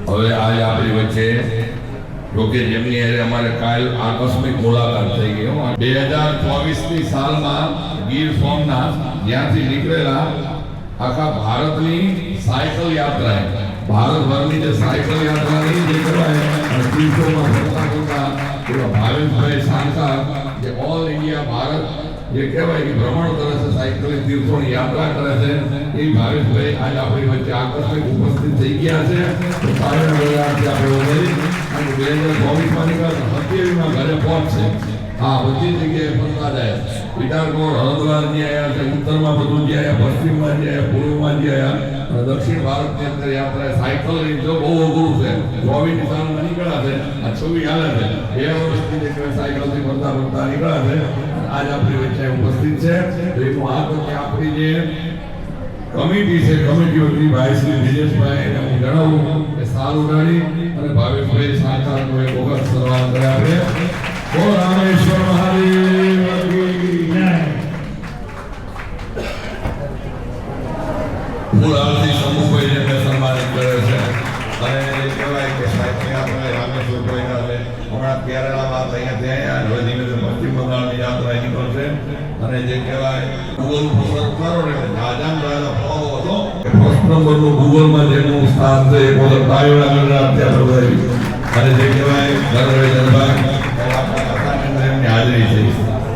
હવે આજ આપણી વચ્ચે જોકે જેમની હારે અમારે કાલ આકસ્મિક મુલાકાત થઈ ગઈ 2024ની સાલમાં ગીર સોમનાથ જ્યાંથી નીકળેલા આખા ભારતની સાયકલ યાત્રા ભારતભરની જે સાયકલ યાત્રાની જે કહેવાય તીર્થોમાં ફરતા ફરતા એવા ભાવેશભાઈ સાંકા જે ઓલ ઇન્ડિયા ભારત જે કહેવાય કે ભ્રમણ કરે છે સાયકલ તીર્થોની યાત્રા કરે છે એ ભાવેશભાઈ આજ આપણી વચ્ચે આકસ્મિક ઉપસ્થિત થઈ ગયા છે તો સારા વેળાથી આપણે ઉમેરી અને 2024માં નીકળતા 27માં ઘરે પહોંચશે હા બધી જગ્યાએ ફરતા જાય વિટારકોટ હળદવારની આવ્યા છે ઉત્તરમાં બધું જે આવ્યા પશ્ચિમમાં જે આવ્યા પૂર્વમાં જે આવ્યા અને દક્ષિણ ભારતની અંદર યાત્રા સાયકલ લઈને જો બહુ અઘરું છે 24ની સાલમાં નીકળ્યા છે આ 26 હાલે છે 2 વર્ષથી જે સાયકલથી ફરતા ફરતા નીકળ્યા છે આજ આપણી વચ્ચે ઉપસ્થિત છે તો એનું આ તો કે આપણી જે કમિટી છે કમિટી વતી ભાઈ શ્રી દિનેશભાઈ એને હું જણાવું કે સાલ ઉડાડી અને ભાવેશભાઈ સાંકારનો એક વખત સન્માન કર્યા આપણે ઓ રામેશ્વર મહાદેવ કી જય પૂરાથી સમૂહભાઈ જેને સન્માનિત કરે છે અને એ કહેવાય કે સાહિત્ય આપણે રામેશ્વરભાઈના છે હમણાં કેરળમાં અહીંયાથી આવ્યા હવે ધીમે ધીમે પશ્ચિમ બંગાળની યાત્રા નીકળશે અને જે કહેવાય ગૂગલ પર કરો ને જાજામ રહેલો ફોલો હતો ફર્સ્ટ નંબરનું ગૂગલમાં જેનું સ્થાન છે એ પોતે તાળીઓના ગણના અત્યારે વધારી અને જે કહેવાય ગર્વભાઈ જનભાઈ આપણા કથાની અંદર એમની હાજરી છે